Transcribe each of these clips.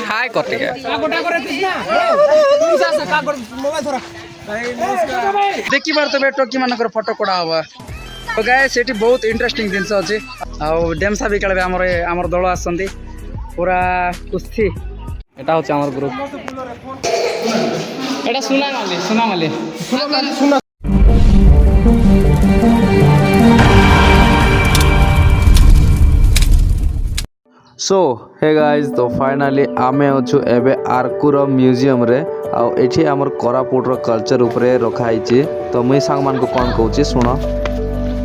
हाय कटिके देखी पारे टोकी मानकर फोटो कड़ा हवा तो गाय से बहुत इंटरेस्टिंग जिनस अच्छे डेमसा भी खेल आमर दल आसती पूरा कुस्ती एटा हूँ आमर ग्रुप एटा सुना माली सो हे गाइज तो फाइनाली आमे अच्छु एबे आरकुर म्यूजियम रे आउ एठी हमर कोरापुटर कल्चर उपरे रखाइछि तो मुई सांग मान को कोन कहूछि सुन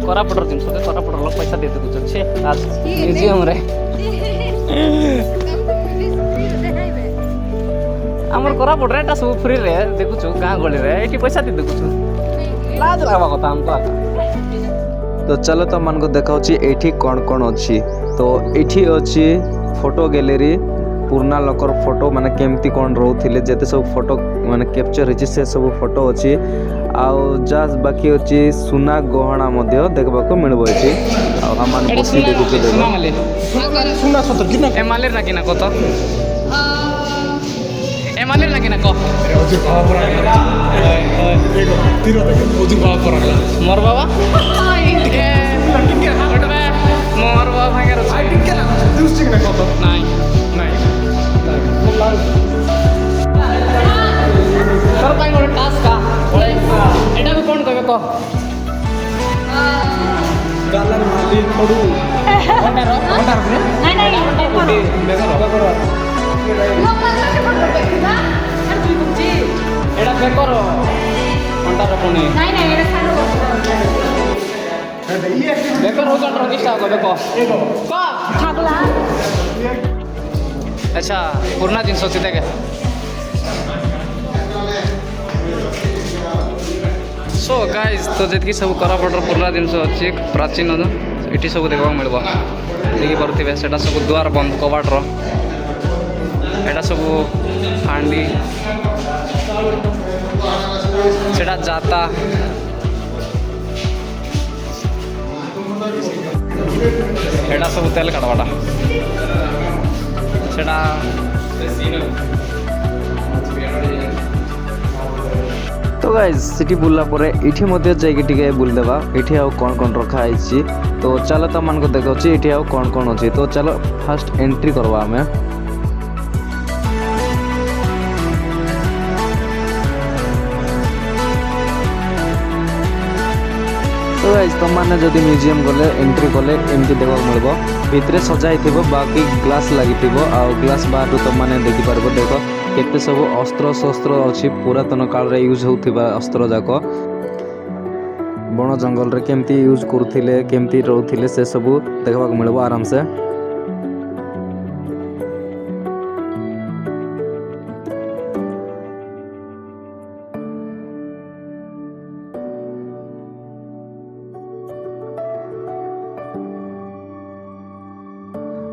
कोरापुटर जिनस कोरापुटर लोग पैसा देते कुछ छे आज म्यूजियम रे हमर कोरापुटर एटा सब फ्री रे देखुछु गां गली रे एठी पैसा दे देखुछु लाज लागबा कथा हमको तो चलो तो मान को देखाउछि एठी कोन कोन अछि तो एठी अछि फोटो गैलरी पुराना लोकर फोटो माने केमती कोन रहउथिले जेते सब फोटो माने कैप्चर हिछि से सब फोटो अछि आउ जस्ट बाकी अछि सुना गहना मध्ये देखबा को मिलबो अछि आ हम बसी देखु के सुना माले सुना सतर किना ए मालेर ना किना कत ए मालेर ना किना क ओजी बाबा पर एगो तीर देखे ओजी बाबा पर मोर बाबा टिके ओटबे मोर बाबा भांगे रछ आई टिके ना दुस्टिक ना कत नाही नाही सर पाई गोटे टास्क का एटा भी कोन कहबे क गालर माली पडू अंडार नहीं नहीं बेगर एटा बेकर अंडार कोनी नहीं नहीं एटा खानो बेकर हो जन रजिस्टर को देखो क ठाकुला अच्छा पुराना जिनस अछि देखे सो गाइस तो जेतकी सब कोरापुटर पुराना जिनस अछि प्राचीन एठी सब देखबा मिलबो देखि परथिबे सेटा सब द्वार बंद कबाट रो एटा सब हांडी सेटा जाता एटा सब तेल काटवाटा सेटा तो गाइज सिटी बुलला परे इठी मध्ये जाई टिके बुल देबा इठी आउ कोन कोन रखा आइछि तो चलो त मान को देखौछि इठी आउ कोन कोन अछि तो चलो फर्स्ट एंट्री करबा हमें तो गाइज तुम माने जदि म्यूजियम गले एंट्री कले एमती देखा मिलबो भितरे सजाई थिबो बाकी ग्लास लागि थिबो आ ग्लास बाहर तुम माने देखि परबो देखो केते सब अस्त्र शस्त्र अछि पुरातन काल रे यूज होउथिबा अस्त्र जाको बण जंगल रे केमती यूज करथिले केमती रहउथिले से सब देखबा को मिलबो आराम से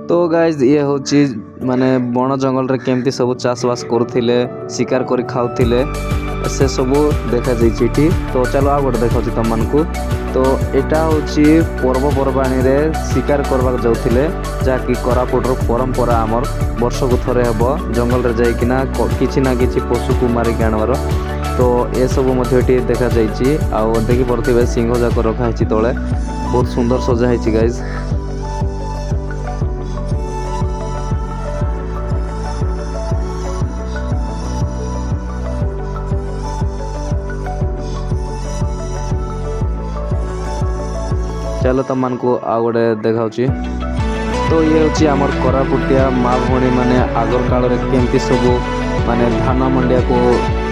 तो गाइज ये होची माने बण जंगल रे केमती सब चाष बास करथिले शिकार करी खाउथिले से सब देखा जाइछि एठी तो चलो आ गोटे देखाउछि तुम मानकू तो एटा होची पर्व पर्वाणी रे शिकार करबा जाउथिले जाकि कोरापुटर परंपरा हमर वर्ष को थरे हेबो जंगल रे जाई किना किछि ना किछि पशु को मारी गाणवार तो ए सब मध्ये एठी देखा जाइछि आ देखि परथिबे सिंह जाक रखा हिछि तळे बहुत सुंदर सजा हिछि गाइज चलो तुम मान को आ गोटे देखाउछि तो ये होची हमर कोरापुटिया माँ भौणी माने आगर काल रे केमती सब माने धान मंडिया को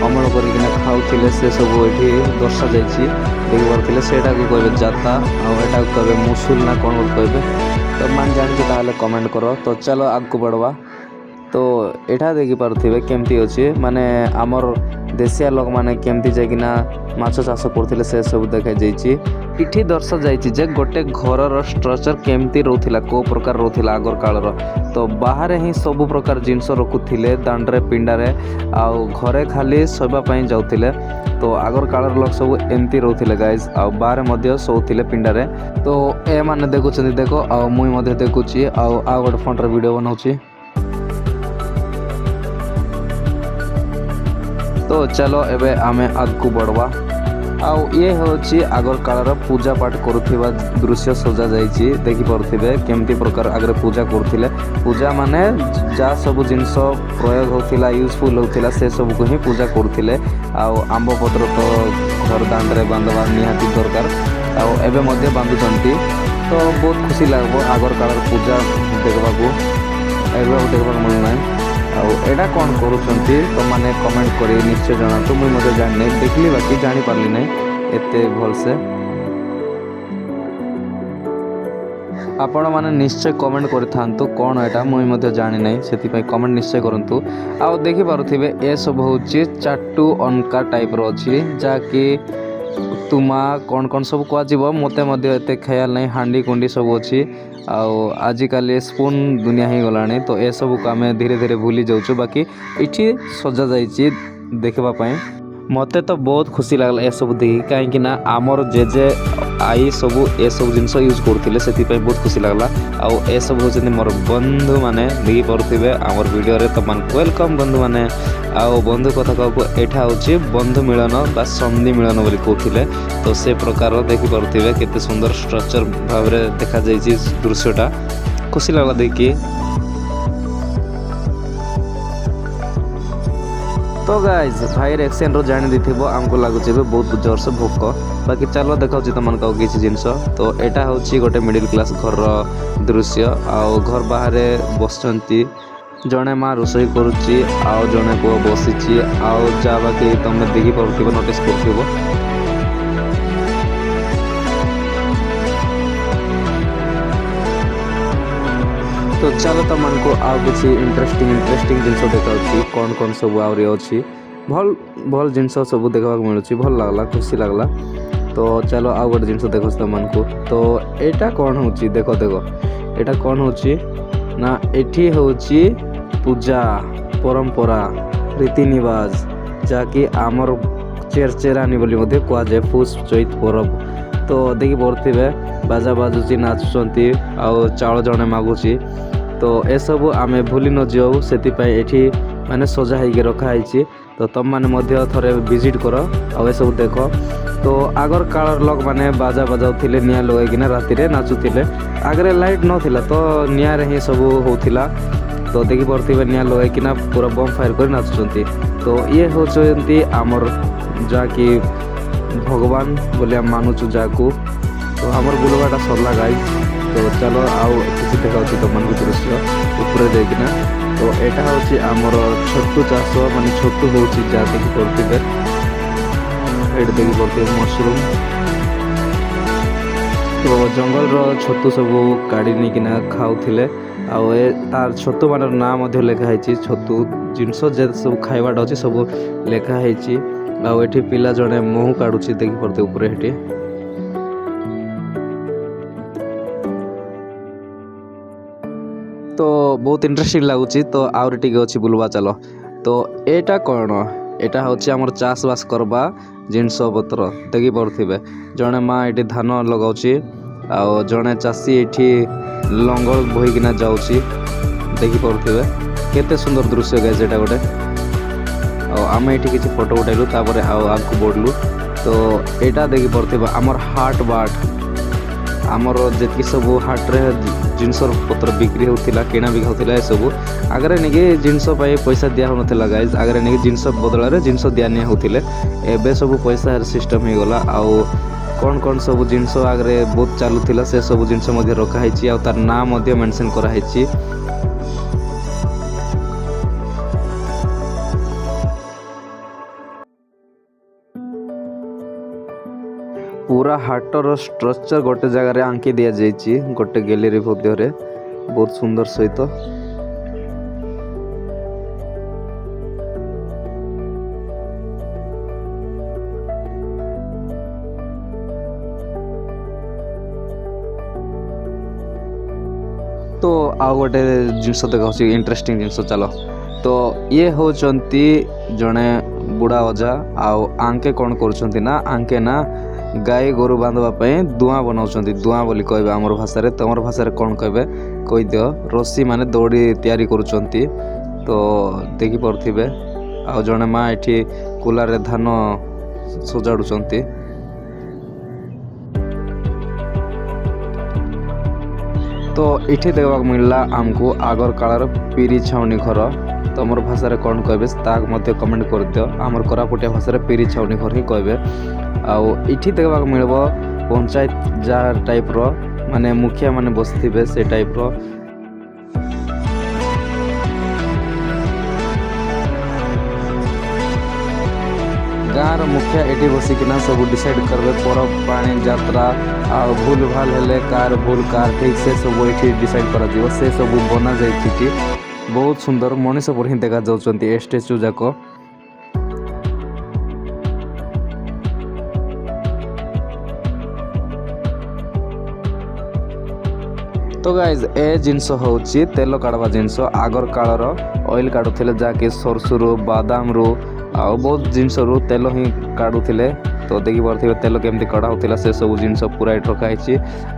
अमल करिकिना खाउथिले से सब एठी दर्शा जाइछि देखि परथिले सेटा को कहबे जाता आ एटा को कहबे मुसुल ना कोन कहबे तो मान जानि कि ताले कमेंट करो तो चलो आगु बढ़वा तो एठा देखि परथिबे केमती अछि माने हमर ଦେଶିଆ ଲୋକମାନେ କେମିତି ଯାଇକିନା ମାଛ ଚାଷ କରୁଥିଲେ ସେ ସବୁ ଦେଖାଯାଇଛି। ଏଠି ଦର୍ଶାଯାଇଛି ଯେ ଗୋଟେ ଘରର ଷ୍ଟ୍ରକ୍ଚର କେମିତି ରହୁଥିଲା, କେଉଁ ପ୍ରକାର ରହୁଥିଲା ଆଗର କାଳର। ତ ବାହାରେ ହିଁ ସବୁ ପ୍ରକାର ଜିନିଷ ରଖୁଥିଲେ, ଦାଣ୍ଡରେ ପିଣ୍ଡାରେ, ଆଉ ଘରେ ଖାଲି ଶୋଇବା ପାଇଁ ଯାଉଥିଲେ। ତ ଆଗର କାଳର ଲୋକ ସବୁ ଏମିତି ରହୁଥିଲେ ଗାଇଜ୍, ଆଉ ବାହାରେ ମଧ୍ୟ ଶୋଉଥିଲେ ପିଣ୍ଡାରେ। ତ ଏମାନେ ଦେଖୁଛନ୍ତି ଦେଖ, ଆଉ ମୁଇଁ ମଧ୍ୟ ଦେଖୁଛି, ଆଉ ଗୋଟେ ଫୋନ୍ରେ ଭିଡ଼ିଓ ବନାଉଛି। ତ ଚାଲ ଏବେ ଆମେ ଆଗକୁ ବଢ଼ବା। ଆଉ ଇଏ ହେଉଛି ଆଗର କାଳର ପୂଜା ପାଠ କରୁଥିବା ଦୃଶ୍ୟ ସଜା ଯାଇଛି। ଦେଖିପାରୁଥିବେ କେମିତି ପ୍ରକାର ଆଗରେ ପୂଜା କରୁଥିଲେ। ପୂଜା ମାନେ ଯାହା ସବୁ ଜିନିଷ ପ୍ରୟୋଗ ହେଉଥିଲା, ୟୁଜଫୁଲ୍ ହେଉଥିଲା, ସେ ସବୁକୁ ହିଁ ପୂଜା କରୁଥିଲେ। ଆଉ ଆମ୍ବ ପତ୍ର ତ ଘର ଦାଣ୍ଡରେ ବାନ୍ଧିବା ନିହାତି ଦରକାର, ଆଉ ଏବେ ମଧ୍ୟ ବାନ୍ଧୁଛନ୍ତି। ତ ବହୁତ ଖୁସି ଲାଗିବ ଆଗର କାଳର ପୂଜା ଦେଖିବାକୁ। ଏବେ ଆଉ ଦେଖିବାକୁ ମିଳୁନାହିଁ। ଆଉ ଏଇଟା କ'ଣ କରୁଛନ୍ତି ତୁମମାନେ କମେଣ୍ଟ କରି ନିଶ୍ଚୟ ଜଣାନ୍ତୁ। ମୁଇଁ ମଧ୍ୟ ଜାଣିନାହିଁ, ଦେଖିଲି ବାକି ଜାଣିପାରିଲି ନାହିଁ ଏତେ ଭଲସେ। ଆପଣମାନେ ନିଶ୍ଚୟ କମେଣ୍ଟ କରିଥାନ୍ତୁ କ'ଣ ଏଇଟା, ମୁଇଁ ମଧ୍ୟ ଜାଣିନାହିଁ, ସେଥିପାଇଁ କମେଣ୍ଟ ନିଶ୍ଚୟ କରନ୍ତୁ। ଆଉ ଦେଖିପାରୁଥିବେ ଏସବୁ ହେଉଛି ଚାଟୁ ଅନକା ଟାଇପ୍ର ଅଛି, ଯାହାକି ତୁମା କ'ଣ ସବୁ କୁହାଯିବ ମୋତେ ମଧ୍ୟ ଏତେ ଖିଆଲ ନାହିଁ। ହାଣ୍ଡି କୁଣ୍ଡି ସବୁ ଅଛି, ଆଉ ଆଜିକାଲି ସ୍ପୁନ୍ ଦୁନିଆ ହେଇଗଲାଣି। ତ ଏସବୁକୁ ଆମେ ଧୀରେ ଧୀରେ ଭୁଲି ଯାଉଛୁ, ବାକି ଏଠି ସଜାଯାଇଛି ଦେଖିବା ପାଇଁ। ମୋତେ ତ ବହୁତ ଖୁସି ଲାଗିଲା ଏସବୁ ଦେଖି, କାହିଁକିନା ଆମର ଜେଜେ ଆଈ ସବୁ ଏସବୁ ଜିନିଷ ୟୁଜ୍ କରୁଥିଲେ, ସେଥିପାଇଁ ବହୁତ ଖୁସି ଲାଗିଲା। ଆଉ ଏସବୁ ହେଉଛନ୍ତି ମୋର ବନ୍ଧୁମାନେ, ଦେଖିପାରୁଥିବେ ଆମର ଭିଡ଼ିଓରେ। ତୁମମାନଙ୍କୁ ୱେଲକମ୍ ବନ୍ଧୁମାନେ। ଆଉ ବନ୍ଧୁ କଥା କହିବାକୁ ଏଇଟା ହେଉଛି ବନ୍ଧୁ ମିଳନ ବା ସନ୍ଧି ମିଳନ ବୋଲି କହୁଥିଲେ। ତ ସେ ପ୍ରକାର ଦେଖିପାରୁଥିବେ କେତେ ସୁନ୍ଦର ଷ୍ଟ୍ରକ୍ଚର ଭାବରେ ଦେଖାଯାଇଛି ଦୃଶ୍ୟଟା, ଖୁସି ଲାଗିଲା ଦେଖି। ତ ଗାଇଜ୍ ଭାଇର ଏକ୍ସଚେଞ୍ଜରୁ ଜାଣି ଦେଇଥିବ ଆମକୁ ଲାଗୁଛି ଏବେ ବହୁତ ଜୋରସେ ଭୋକ। ବାକି ଚାଲ ଦେଖାଉଛି ତୁମମାନଙ୍କୁ ଆଉ କିଛି ଜିନିଷ। ତ ଏଇଟା ହେଉଛି ଗୋଟେ ମିଡ଼ିଲ୍ କ୍ଲାସ୍ ଘରର ଦୃଶ୍ୟ। ଆଉ ଘର ବାହାରେ ବସିଛନ୍ତି ଜଣେ ମା ରୋଷେଇ କରୁଛି, ଆଉ ଜଣେ ପୁଅ ବସିଛି। ଆଉ ଯାହା ବାକି ତୁମେ ଦେଖିପାରୁଥିବ, ନୋଟିସ୍ କରୁଥିବ। ତ ଚାଲ ତୁମମାନଙ୍କୁ ଆଉ କିଛି ଇଣ୍ଟରେଷ୍ଟିଂ ଜିନିଷ ଦେଖାଉଛି, କ'ଣ ସବୁ ଆହୁରି ଅଛି। ଭଲ ଜିନିଷ ସବୁ ଦେଖିବାକୁ ମିଳୁଛି, ଭଲ ଲାଗିଲା, ଖୁସି ଲାଗିଲା। ତ ଚାଲ ଆଉ ଗୋଟେ ଜିନିଷ ଦେଖାଉଛି ତୁମମାନଙ୍କୁ। ତ ଏଇଟା କ'ଣ ହେଉଛି ଦେଖ, ଏଇଟା କ'ଣ ହେଉଛି ନା ଏଠି ହେଉଛି ପୂଜା, ପରମ୍ପରା, ରୀତିନିବାଜ, ଯାହାକି ଆମର ଚେରଚେରାନି ବୋଲି ମଧ୍ୟ କୁହାଯାଏ, ପୁଷ ଚୈତ ପରବ। ତ ଦେଖିପାରୁଥିବେ ବାଜା ବାଜୁଛି, ନାଚୁଛନ୍ତି, ଆଉ ଚାଉଳ ଜଣେ ମାଗୁଛି। ତ ଏସବୁ ଆମେ ଭୁଲି ନ ଯାଉ, ସେଥିପାଇଁ ଏଠି ମାନେ ସଜା ହେଇକି ରଖାହେଇଛି। ତ ତୁମମାନେ ମଧ୍ୟ ଥରେ ଭିଜିଟ୍ କର, ଆଉ ଏସବୁ ଦେଖ। ତ ଆଗର କାଳର ଲୋକମାନେ ବାଜା ବଜାଉଥିଲେ, ନିଆଁ ଲଗାଇକିନା ରାତିରେ ନାଚୁଥିଲେ। ଆଗରେ ଲାଇଟ୍ ନଥିଲା, ତ ନିଆଁରେ ହିଁ ସବୁ ହେଉଥିଲା। ତ ଦେଖିପାରୁଥିବେ ନିଆଁ ଲଗାଇକିନା ପୁରା ବମ୍ ଫାୟାର କରି ନାଚୁଛନ୍ତି। ତ ଇଏ ହେଉଛନ୍ତି ଆମର ଯାହାକି ଭଗବାନ ବୋଲି ଆମେ ମାନୁଛୁ ଯାହାକୁ। ତ ଆମର ବୁଲିବାଟା ସରିଲା ଗାଇଜ୍। ତ ଚାଲ ଆଉ କିଛି ଦେଖାଉଛି ତୁମମାନଙ୍କୁ ଦୃଶ୍ୟ ଉପରେ ଯାଇକିନା। ତ ଏଇଟା ହେଉଛି ଆମର ଛତୁ ଚାଷ, ମାନେ ଛତୁ ହେଉଛି ଯାହା ଦେଖିପାରୁଥିବେ। ଏଇଠି ଦେଖିପାରୁଥିବେ ମସରୁମ୍। ତ ଜଙ୍ଗଲର ଛତୁ ସବୁ କାଢ଼ି ନେଇକିନା ଖାଉଥିଲେ। ଆଉ ତାର ଛତୁମାନର ନାଁ ମଧ୍ୟ ଲେଖା ହେଇଛି। ଛତୁ ଜିନିଷ ଯେ ସବୁ ଖାଇବାଟା ଅଛି ସବୁ ଲେଖା ହେଇଛି। ଆଉ ଏଠି ପିଲା ଜଣେ ମହୁ କାଢ଼ୁଛି, ଦେଖିପାରୁଥିବେ ଉପରେ ଏଠି। ତ ବହୁତ ଇଣ୍ଟରେଷ୍ଟିଂ ଲାଗୁଛି। ତ ଆହୁରି ଟିକେ ଅଛି, ବୁଲବା ଚାଲ। ତ ଏଇଟା କ'ଣ, ଏଇଟା ହେଉଛି ଆମର ଚାଷବାସ କରିବା ଜିନିଷ ପତ୍ର, ଦେଖିପାରୁଥିବେ। ଜଣେ ମା ଏଠି ଧାନ ଲଗାଉଛି, ଆଉ ଜଣେ ଚାଷୀ ଏଠି ଲଙ୍ଗଳ ବୋହିକିନା ଯାଉଛି, ଦେଖିପାରୁଥିବେ। କେତେ ସୁନ୍ଦର ଦୃଶ୍ୟ ଗାଇଜ୍ ଏଇଟା ଗୋଟେ। ଆଉ ଆମେ ଏଠି କିଛି ଫଟୋ ଉଠାଇଲୁ, ତାପରେ ଆଉ ଆଗକୁ ବଢ଼ିଲୁ। ତ ଏଇଟା ଦେଖିପାରୁଥିବେ ଆମର ହାଟ ବାଟ, ଆମର ଯେତିକି ସବୁ ହାଟରେ ଜିନିଷ ପତ୍ର ବିକ୍ରି ହେଉଥିଲା, କିଣା ବିକା ହେଉଥିଲା, ଏସବୁ ଆଗରେ ନେଇକି ଜିନିଷ ପାଇଁ ପଇସା ଦିଆ ହେଉନଥିଲା ଗାଇଜ୍। ଆଗରେ ନେଇକି ଜିନିଷ ବଦଳରେ ଜିନିଷ ଦିଆ ନିଆ ହେଉଥିଲେ। ଏବେ ସବୁ ପଇସା ସିଷ୍ଟମ୍ ହେଇଗଲା। ଆଉ କ'ଣ ସବୁ ଜିନିଷ ଆଗରେ ବହୁତ ଚାଲୁଥିଲା, ସେ ସବୁ ଜିନିଷ ମଧ୍ୟ ରଖାହେଇଛି, ଆଉ ତାର ନାଁ ମଧ୍ୟ ମେନସନ୍ କରାହେଇଛି। ପୁରା ହାଟର ଷ୍ଟ୍ରକ୍ଚର ଗୋଟେ ଜାଗାରେ ଆଙ୍କି ଦିଆଯାଇଛି, ଗୋଟେ ଗ୍ୟାଲେରୀ ମଧ୍ୟରେ, ବହୁତ ସୁନ୍ଦର ସହିତ। ଆଉ ଗୋଟେ ଜିନିଷ ଦେଖାଉଛି ଇଣ୍ଟରେଷ୍ଟିଂ ଜିନିଷ ଚାଲ। ତ ଇଏ ହେଉଛନ୍ତି ଜଣେ ବୁଢ଼ା ଅଜା ଆଉ ଆଙ୍କେ କ'ଣ କରୁଛନ୍ତି ନା ଆଙ୍କେ ନା ଗାଈ ଗୋରୁ ବାନ୍ଧିବା ପାଇଁ ଦୁଆଁ ବନାଉଛନ୍ତି। ଦୁଆଁ ବୋଲି କହିବେ ଆମର ଭାଷାରେ, ତମର ଭାଷାରେ କ'ଣ କହିବେ କହିଦିଅ। ରସି ମାନେ ଦଉଡ଼ି ତିଆରି କରୁଛନ୍ତି ତ ଦେଖିପାରୁଥିବେ। ଆଉ ଜଣେ ମା ଏଠି କୁଲାରେ ଧାନ ସଜାଡ଼ୁଛନ୍ତି। ତ ଏଠି ଦେଖିବାକୁ ମିଳିଲା ଆମକୁ ଆଗର କାଳର ପିରି ଛାଉନି ଘର। ତମର ଭାଷାରେ କ'ଣ କହିବେ ତାହା ମଧ୍ୟ କମେଣ୍ଟ କରିଦିଅ। ଆମର କୋରାପୁଟିଆ ଭାଷାରେ ପିରି ଛାଉନି ଘର ହିଁ କହିବେ। ଆଉ ଏଠି ଦେଖିବାକୁ ମିଳିବ ପଞ୍ଚାୟତ ଯାହା ଟାଇପ୍ର ମାନେ ମୁଖିଆ ମାନେ ବସିଥିବେ ସେ ଟାଇପ୍ର। ଗାଁର ମୁଖିଆ ଏଠି ବସିକିନା ସବୁ ଡିସାଇଡ଼୍ କରିବେ ପର୍ବପର୍ବାଣି ଯାତ୍ରା ଆଉ ଭୁଲ ଭାଲ ହେଲେ କାହାର ଭୁଲ କାହାର ଠିକ୍ ସେ ସବୁ ଏଠି ଡିସାଇଡ଼୍ କରାଯିବ। ସେ ସବୁ ବନାଯାଇଛି ଏଠି ବହୁତ ସୁନ୍ଦର ମଣିଷ ପରି ହିଁ ଦେଖାଯାଉଛନ୍ତି ଏ ଷ୍ଟାଚ୍ୟୁ ଯାକ। ତ ଗାଇଜ୍ ଏ ଜିନିଷ ହେଉଛି ତେଲ କାଢ଼ବା ଜିନିଷ। ଆଗର କାଳର ଅଏଲ୍ କାଢ଼ୁଥିଲେ ଯାହାକି ସୋରିଷରୁ ବାଦାମରୁ ଆଉ ବହୁତ ଜିନିଷରୁ ତେଲ ହିଁ କାଢ଼ୁଥିଲେ। ତ ଦେଖିପାରୁଥିବେ ତେଲ କେମିତି କଢ଼ା ହେଉଥିଲା ସେ ସବୁ ଜିନିଷ ପୁରା ଏଠି ରଖାହେଇଛି।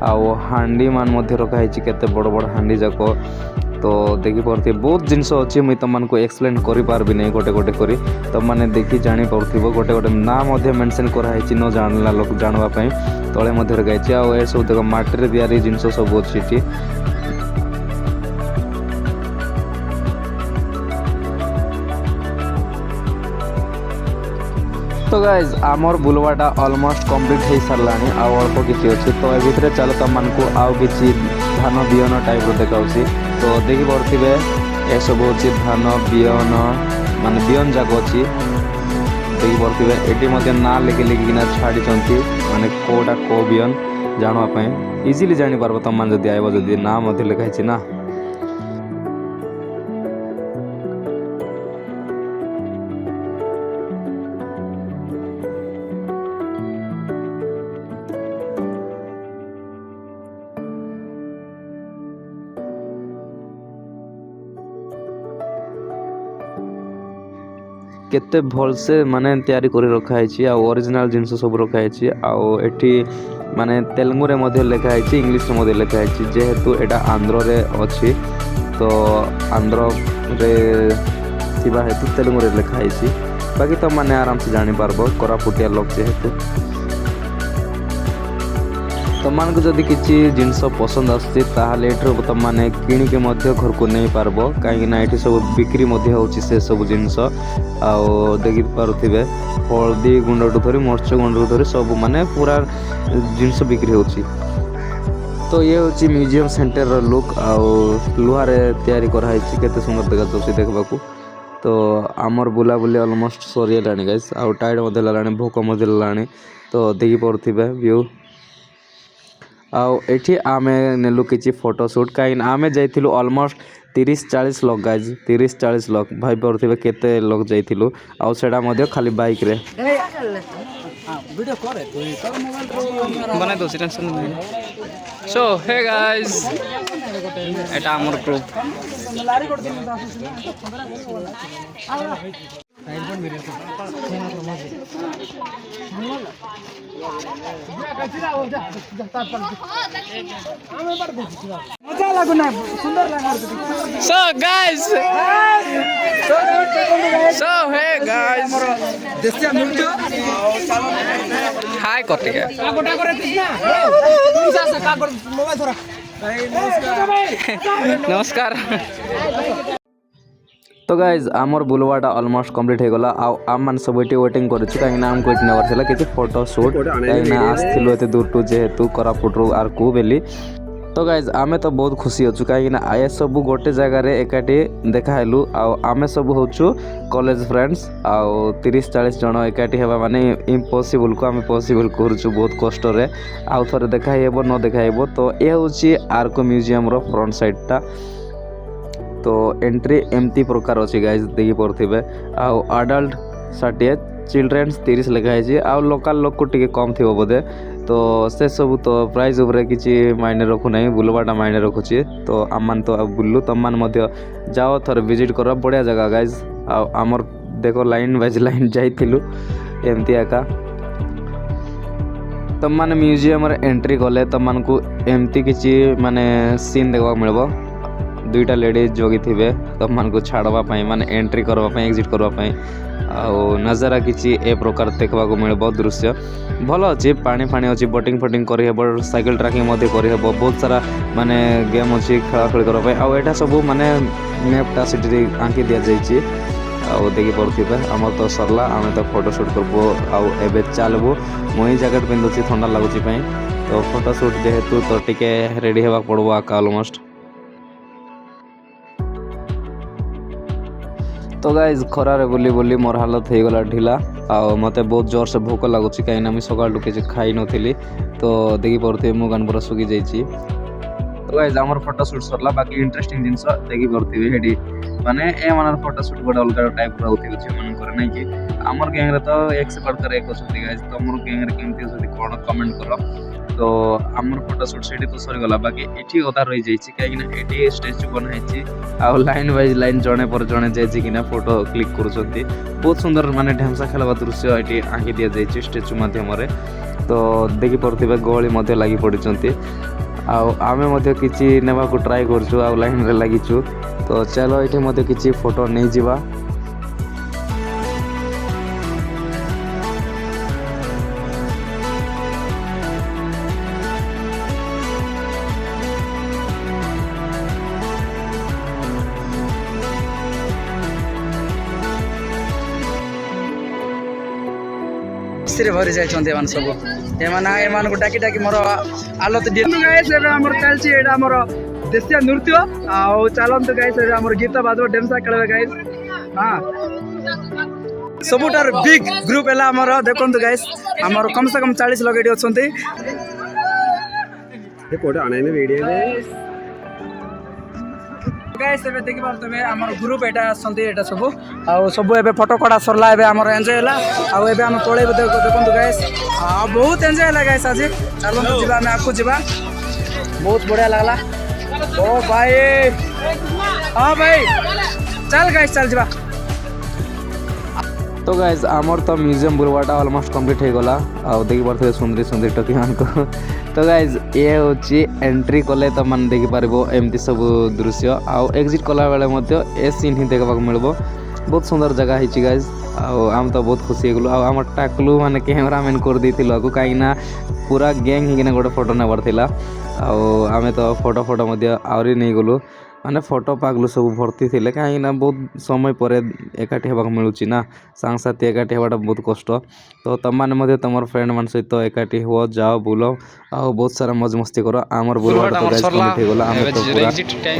ଆଉ ହାଣ୍ଡି ମାନ ମଧ୍ୟ ରଖାହେଇଛି କେତେ ବଡ଼ ବଡ଼ ହାଣ୍ଡି ଯାକ। ତ ଦେଖିପାରୁଥିବେ ବହୁତ ଜିନିଷ ଅଛି ମୁଇଁ ତୁମମାନଙ୍କୁ ଏକ୍ସପ୍ଲେନ୍ କରିପାରିବି ନାହିଁ ଗୋଟେ ଗୋଟେ କରି। ତୁମମାନେ ଦେଖି ଜାଣିପାରୁଥିବ ଗୋଟେ ଗୋଟେ ନାଁ ମଧ୍ୟ ମେନସନ୍ କରାହେଇଛି ନ ଜାଣିଲା ଲୋକ ଜାଣିବା ପାଇଁ ତଳେ ମଧ୍ୟ ରଖାହେଇଛି। ଆଉ ଏସବୁ ଦେଖ ମାଟିରେ ତିଆରି ଜିନିଷ ସବୁ ଅଛି ଏଠି। तो गाइज आमर बुलवाटा ऑलमोस्ट कंप्लीट हो सारानी आउ अल्प किसी अच्छी। तो ए भितर चल तुमको आउ कि धान बिहन टाइप देखाऊँगी। तो देखी पारे ए सब हूँ धान बिहन मान बिहन जाक अच्छी देखी पारे। ये ना लिखि लिखिना छाड़ी माने कौटा कौ बिहन जानापी इजिली जापर तुम मैंने जब आइब जब ना लिखाई ना। केते भलसे माने तैयारी करी रखाई ओरिजिनल जिनस सब रखाई। आउ एठी माने तेलुगु रे मध्य लिखाई इंग्लिश रे मध्य लिखाई जेहेतु एटा आंध्र रे अछि। तो आंध्र रे थिबा हेतु तेलुगु रे लिखाई बाकी तो माने आराम से जानी पारबो कोरापुटिया लोक जेहेतु। तुमको जदि किसी जिनस पसंद आसुची ताहले एठरो तुमने किणिके घर को नहीं पारबो कहीं ये सब बिक्री होची से सब जिनस। आउ देखि पारुथिबे हल्दी गुंडटू धरी मर्च गुंडटू धरी सब माने पूरा जिनस बिक्री होची। तो ये होची म्यूजियम सेंटर लुक आउ लुहारे तैयारी कराई केते सुंदर देखा जाउची देखबाकू। तो आमर बुलाबुली ऑलमोस्ट सरीगलानी गाइस आउ टाइड मध्य लानी भोक मध्य लानी। तो देखि पारुथिबे व्यू आउ एठी आमे नेलु किछि फोटोशूट कहीं आमे जाइथिलु ऑलमोस्ट 30-40 लोग गाइज 30-40 लोग भाई पारुथिबे केते लोग जाइथिलु आउ सेडा मध्ये खाली बाइक रे वीडियो करे तो मोबाइल बना दो टेंशन नहीं। सो हे गाइस एटा हमर group So guys, so hey guys, hi kortike नमस्कार। तो गाइज आमर बुलवाटा ऑलमोस्ट कंप्लीट हो गला आम मान सब ये वेटिंग करूँ कहीं आमको ये नबार किसी फोटो शूट कहीं आसलु एत दूर टू जेहेतु कोरापुटरू आरकू बेली। तो गाइज आमे तो बहुत खुशी अच्छु कहीं ए सब गोटे जगार एकाठी देखालु आमे सब होचु कॉलेज फ्रेंड्स आउ 30-40 जन एकाठी हेबा माने इम्पॉसिबल को आमे पॉसिबल करूछु बहुत कष्ट रे आउ थरे देखाई हेबो न देखाई हेबो। तो ए होची आरको म्यूजियम रो फ्रंट साइड टा। तो एंट्री एमती प्रकार अच्छी गाइज देखी पारे आउ अडल्ट 60 चिल्ड्रेन्स 30 लिखाई आउ लोकल लोक को टिके कम थी बोधे। तो तो से सब तो प्राइस उपरे किसी मायने रखु नहीं बुलवाटा मायने रखुची तो आम तो बुल्लु तुम जाओ थर विजिट कर बढ़िया जगह गाइज आमर देखो लाइन वाइज लाइन जाइलु एमती एका तुम मैंने म्यूजियम एंट्री कले तुमको एमती किसी माने सीन देखा मिल दुईटा लेडीज जोगी थे तुमको छाड़वाई माने एंट्री करवाई एग्जिट करवाई नजारा किसी ए प्रकार देखा मिल दृश्य भल अच्छी पानी फाणी अच्छी बोटिंग फोटिंग कर साइकिल ट्रैकिंग कर बहुत सारा माने गेम अच्छी खेला खेली करवाई आटा सब माने मैपटा से आंकी दि जाइए देखी पारे आम तो सरला आम तो फोटोशूट करबू आबे चलबू मुई जैकेट पिंधुची ठंडा लगुच तो फोटोशूट जेहेतु तो टिके रेडी होगा पड़ो आका ऑलमोस्ट तो गाइज खरारे बुली बुली मोर हालत हो गला ढिला मत बहुत जोर से भोक लगुच कहीं सकाल किसी खाई नी तो देखी पारे मु गान पूरा सुखी जाइए तो गाइज आमर फोटोशूट सरला बाकी इंटरेस्टिंग जिनस देखी पारे माने ए मानर फोटोशूट गोटे अलग टाइप रोथे झील मानकर नहीं कि आमर गैंग तो एक से बढ़कर एक अच्छी गाइज तो मोर गैंग केमती अच्छी कौन कमेंट कर तो आमर फोटोशूट से तो सरीगला बाकी ये अदा रही जाइए कहीं स्टेच्यू बनाई आ लाइन वाइज लाइन जड़े पर जड़े जाइए फोटो क्लिक कर बहुत सुंदर माने ढेमसा खेलवा दृश्य ये आंकी दि जाइए स्टेच्यू मध्यम तो देखी पारे गहली लगी पड़ी आमे किसी नेबा को ट्राई कर लाइन रे लगिचु तो चलो ये मत किसी फोटो नहीं जीवा भरी जाए सब एमान को डाकी डाकी मोर आलत चलती देशिया नृत्य आउ चलतु गाइस आमर गीत बाजो डेमसा खेल गाइस हाँ सबुठार बिग ग्रुप है आमर देखु गाइस आमर कम से कम 40 लोग ये गाइस एबे देखि पारतबे हमर ग्रुप एटा आसंती एटा सब आ सब एबे फोटो कड़ा सरला एबे हमर एन्जॉय हला आ एबे हम तोळे देखंतु गाइस आ बहुत एन्जॉय हला गाइस आज चलो जिबा मैं आपको जिबा बहुत बढ़िया लागला ओ भाई हां भाई चल गाइस चल जिबा तो गाइज आमर तो म्यूजियम बुलवाटा ऑलमोस्ट कंप्लीट हो गला आ देखि पारथि सुंदरी सुंदरी टकी मान को तो गाइज ये होची एंट्री कले तो मन देखि पारिबो एमती सब दृश्य आ एग्जिट कला बेले मध्य ए सीन ही देखा मिलबो बहुत सुंदर जगह है गाइज आम तो बहुत खुशी होगलु आम टाकलु माने कैमरामैन कर देथिलु आगु काईना पूरा गैंग हिकिना गोटे फोटो नेबार थिला आमे तो फोटो फोटो मध्य आवरी नहीं गलु माने फोटो पागलु सब भर्ती थिले कहीं बहुत समय पर एकाठी होगा मिलूँ ना सांगसाथी एकाठी होगा बहुत कष्ट तो तुम तुम फ्रेंड मान सहित एकाठी हुआ जाओ बुल आ बहुत सारा मज मस्ती कर आमर बुलवाटा तो गाइस कंप्लीट हो गला आम तो पूरा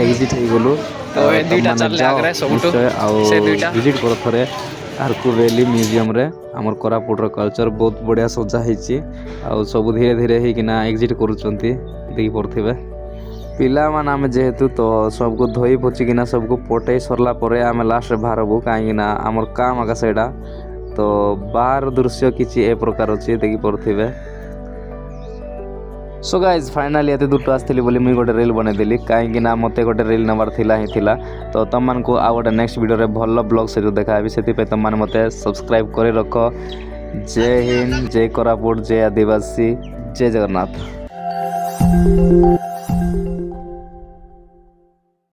एग्जिट हो गलु विजिट कर थरे आरकू वैली म्यूजियम रे आमर कोरापुटर कल्चर बहुत बढ़िया सजा होती आ सब धीरे धीरे होना एग्जिट करुँच देखी पड़े पिला मान आम जेहेतु तो सबको धोई पोचिकिना सबको पटे सरला परे आम लास्ट बाहरबू कहीं आमर काम आगा सेटा तो बाहर दृश्य किसी ए प्रकार अच्छी देखी पड़े सो गाइज फाइनाली ये दूर आसती बोली मुझे गोटे रील बनईदेली कहीं मत गोटे रील नंबर थिला तो तुमको आ गोटे नेक्स्ट वीडियो भल ब्लॉग से देखा से तुम मत सब्सक्राइब कर रख जय हिंद जय कोरापुट जय आदिवासी जय जगन्नाथ।